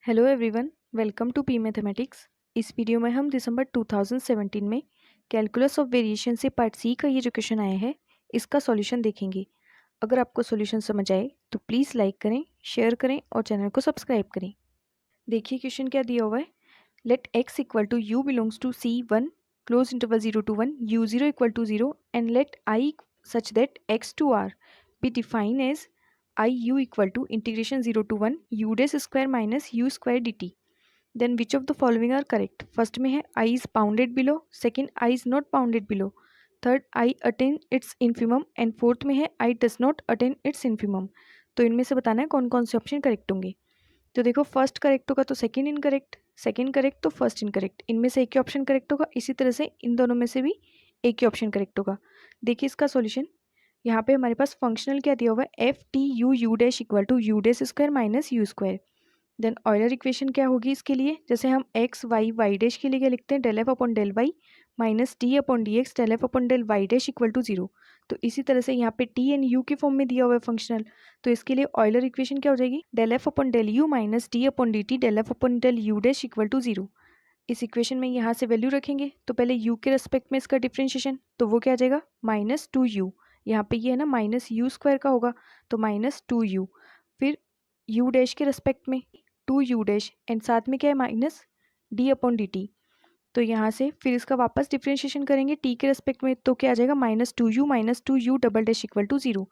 Hello everyone, welcome to P mathematics. इस वीडियो में हम दिसंबर 2017 में कैलकुलस ऑफ वेरिएशन से पार्ट सी का ये जो क्वेश्चन आया है इसका सॉल्यूशन देखेंगे। अगर आपको सॉल्यूशन समझ आए तो प्लीज़ लाइक करें, शेयर करें और चैनल को सब्सक्राइब करें। देखिए क्वेश्चन क्या दिया हुआ है। Let x equal to u belongs to C one close interval 0 to 1 u 0 equal to 0 and let I such that x to r be defined as I u equal to integration 0 to 1 u dash square minus u square dt. Then which of the following are correct? First में है I is bounded below, second I is not bounded below, third I attain its infimum and fourth में है I does not attain its infimum. तो इनमें से बताना है कौन कौन से ऑप्शन करेक्ट होंगे। तो देखो फर्स्ट करेक्ट होगा तो सेकंड इनकरेक्ट, सेकंड करेक्ट तो फर्स्ट इनकरेक्ट, इनमें से एक ही ऑप्शन करेक्ट होगा। इसी तरह से इन दोनों में से भी एक ही ऑप्शन करेक्ट होगा। देखिए इसका सॉल्यूशन, यहाँ पे हमारे पास फंक्शनल क्या दिया हुआ है, f t u u dash equal to u dash square minus u square. Then Euler equation क्या होगी इसके लिए, जैसे हम एक्स वाई वाई डैश के लिए क्या लिखते हैं, del f upon del y minus d upon d x del f upon del y dash equal to 0। तो इसी तरह से यहाँ पे टी एंड यू के फॉर्म में दिया हुआ है फंक्शनल, तो इसके लिए ऑयलर इक्वेशन क्या हो जाएगी, del f upon del u minus d upon d t del f upon del u dash equal to 0। इस इक्वेशन में यहाँ से वैल्यू रखेंगे तो पहले u के रेस्पेक्ट में इसका डिफ्रेंशिएशन, तो वो क्या आ जाएगा माइनस टू यू, यहाँ पे ये है ना माइनस यू स्क्वायर का होगा तो माइनस टू यू, फिर u डैश के रेस्पेक्ट में टू यू डैश एंड साथ में क्या है minus d upon d T. तो यहाँ से फिर इसका वापस डिफ्रेंशिएशन करेंगे t के रेस्पेक्ट में, तो क्या आ जाएगा minus two u double dash equal to 0,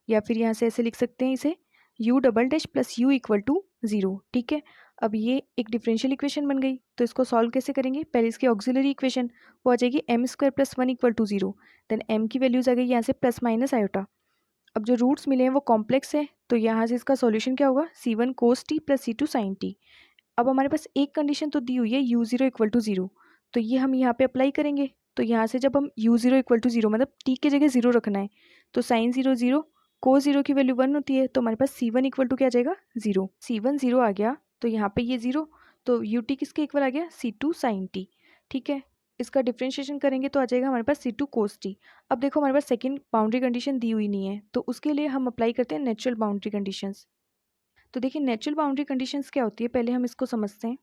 या फिर यहाँ से ऐसे लिख सकते हैं इसे u double dash plus u equal to 0। ठीक है, अब ये एक डिफरेंशियल इक्वेशन बन गई। तो इसको सॉल्व कैसे करेंगे, पहले इसकी ऑक्सिलरी इक्वेशन वो आ जाएगी m square plus 1 equal to 0, then m की वैल्यूज आ गई यहाँ से प्लस माइनस आयोटा। अब जो रूट्स मिले हैं वो कॉम्प्लेक्स है, तो यहाँ से इसका सॉल्यूशन क्या होगा, c1 cos t plus c2 sin t। अब हमारे पास एक कंडीशन तो दी हुई है u 0 इक्वल टू 0, तो ये हम यहाँ पे अप्लाई करेंगे। तो यहाँ से जब हम u 0 इक्वल टू 0 मतलब t की जगह 0 रखना है, तो साइन 0 0 cos 0 की वैल्यू 1 होती है, तो हमारे पास c1 इक्वल टू क्या आ जाएगा 0, c1 0 आ गया तो यहाँ पे ये 0, तो ut किसके इक्वल आ गया c2 sin t। ठीक है, इसका डिफ्रेंशिएशन करेंगे तो आ जाएगा हमारे पास c2 cos t। अब देखो हमारे पास सेकंड बाउंड्री कंडीशन दी हुई नहीं है, तो उसके लिए हम अप्लाई करते हैं नेचुरल बाउंड्री कंडीशंस। तो देखिए नेचुरल बाउंड्री कंडीशंस क्या होती है, पहले हम इसको समझते हैं।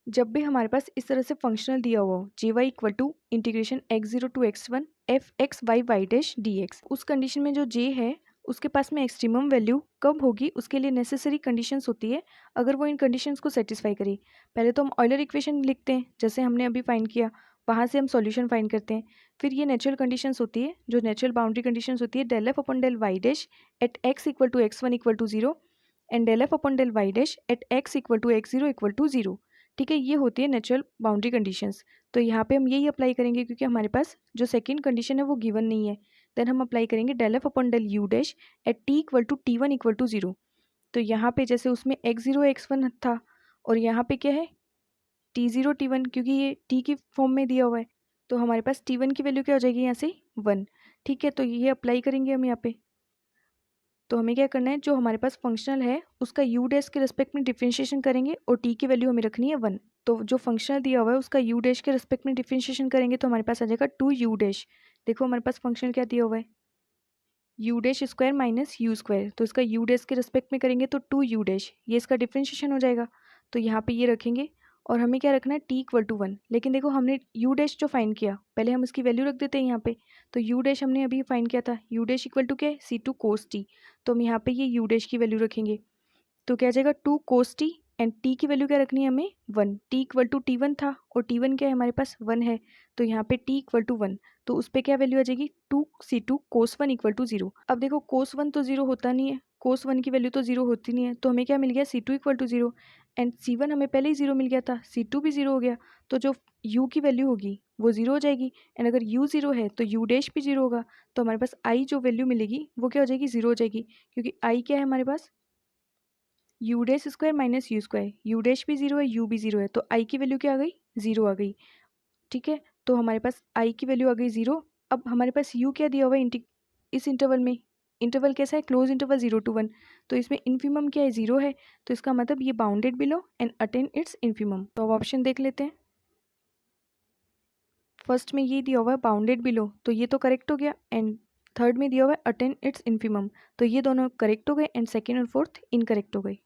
जब भी हमारे पास इस तरह से फंक्शनल दिया हुआ हो G y equal to integration x zero to x one f x y y dash d x, उस कंडीशन में जो जे है उसके पास में एक्सट्रीमम वैल्यू कब होगी उसके लिए नेसेसरी कंडीशंस होती है, अगर वो इन कंडीशंस को सेटिस्फाई करे। पहले तो हम ऑयलर इक्वेशन लिखते हैं जैसे हमने अभी फाइंड किया, वहाँ से हम सॉल्यूशन फाइंड करते हैं। फिर ये नेचुरल कंडीशंस होती है, जो नेचुरल बाउंड्री कंडीशंस होती है del f upon del y dash at x equal to x one equal to 0 and del f upon del y dash at x equal to x zero equal to 0। ठीक है, ये होती है natural boundary conditions. तो यहाँ पे हम यही अप्लाई करेंगे क्योंकि हमारे पास जो सेकंड कंडीशन है वो गिवन नहीं है। देन हम अप्लाई करेंगे del f upon del u dash at t equal to t one equal to 0। तो यहाँ पे जैसे उसमें एक्स जीरो एक्स वन था और यहाँ पे क्या है टी जीरो टी वन, क्योंकि ये टी की फॉर्म में दिया हुआ है, तो हमारे पास टी वन की वैल्यू क्या हो जाएगी यहाँ से 1। ठीक है, तो ये अप्लाई करेंगे हम यहाँ पे। तो हमें क्या करना है, जो हमारे पास फंक्शनल है उसका यू डैश के रिस्पेक्ट में डिफरेंशिएशन करेंगे और टी की वैल्यू हमें रखनी है 1। तो जो फंक्शनल दिया हुआ है उसका यू डैश के रिस्पेक्ट में डिफरेंशिएशन करेंगे तो हमारे पास आ जाएगा टू यू डैश। देखो हमारे पास फंक्शनल क्या दिया हुआ है, you dash square minus u square, तो इसका यू डैश के रिस्पेक्ट में करेंगे तो टू यू डैश, ये इसका डिफरेंशिएशन हो जाएगा। तो यहाँ पे ये रखेंगे और हमें क्या रखना है टी इक्वल टू 1। लेकिन देखो हमने यू डैश जो फाइंड किया, पहले हम इसकी वैल्यू रख देते हैं यहाँ पे। तो यू डैश हमने अभी फाइंड किया था, यू डैश इक्वल टू क्या है सी टू कोस टी, तो हम यहाँ पे ये यू डैश की वैल्यू रखेंगे। तो क्या आ जाएगा two cos t and t की वैल्यू क्या रखनी है हमें 1, t equal to t one था और टी वन क्या है हमारे पास 1 है, तो यहाँ पे टी इक्वल टू 1, तो उस पर क्या वैल्यू आ जाएगी two c two cos one equal to 0। अब देखो कोस वन तो 0 होता नहीं है, कोस वन की वैल्यू तो 0 होती नहीं है, तो हमें क्या मिल गया C two equal to 0 and C one हमें पहले ही 0 मिल गया था, सी टू भी 0 हो गया, तो जो u की वैल्यू होगी वो 0 हो जाएगी एंड अगर u 0 है तो u डैश भी 0 होगा, तो हमारे पास i जो वैल्यू मिलेगी वो क्या हो जाएगी 0 हो जाएगी, क्योंकि i क्या है हमारे पास u dash square minus u square, u dash भी 0 है यू भी 0 है, तो आई की वैल्यू क्या आ गई 0 आ गई। ठीक है, तो हमारे पास आई की वैल्यू आ गई 0। अब हमारे पास यू क्या दिया हुआ है इस इंटरवल में, इंटरवल कैसा है क्लोज इंटरवल 0 to 1, तो इसमें इन्फीमम क्या है 0 है, तो इसका मतलब ये bounded below and attain it's infimum. तो अब ऑप्शन देख लेते हैं। फर्स्ट में ये दिया हुआ है बाउंडेड बिलो, तो ये तो करेक्ट हो गया, एंड थर्ड में दिया हुआ है अटेन इट्स इन्फीमम, तो ये दोनों करेक्ट हो गए एंड सेकेंड और फोर्थ इनकरेक्ट हो गए।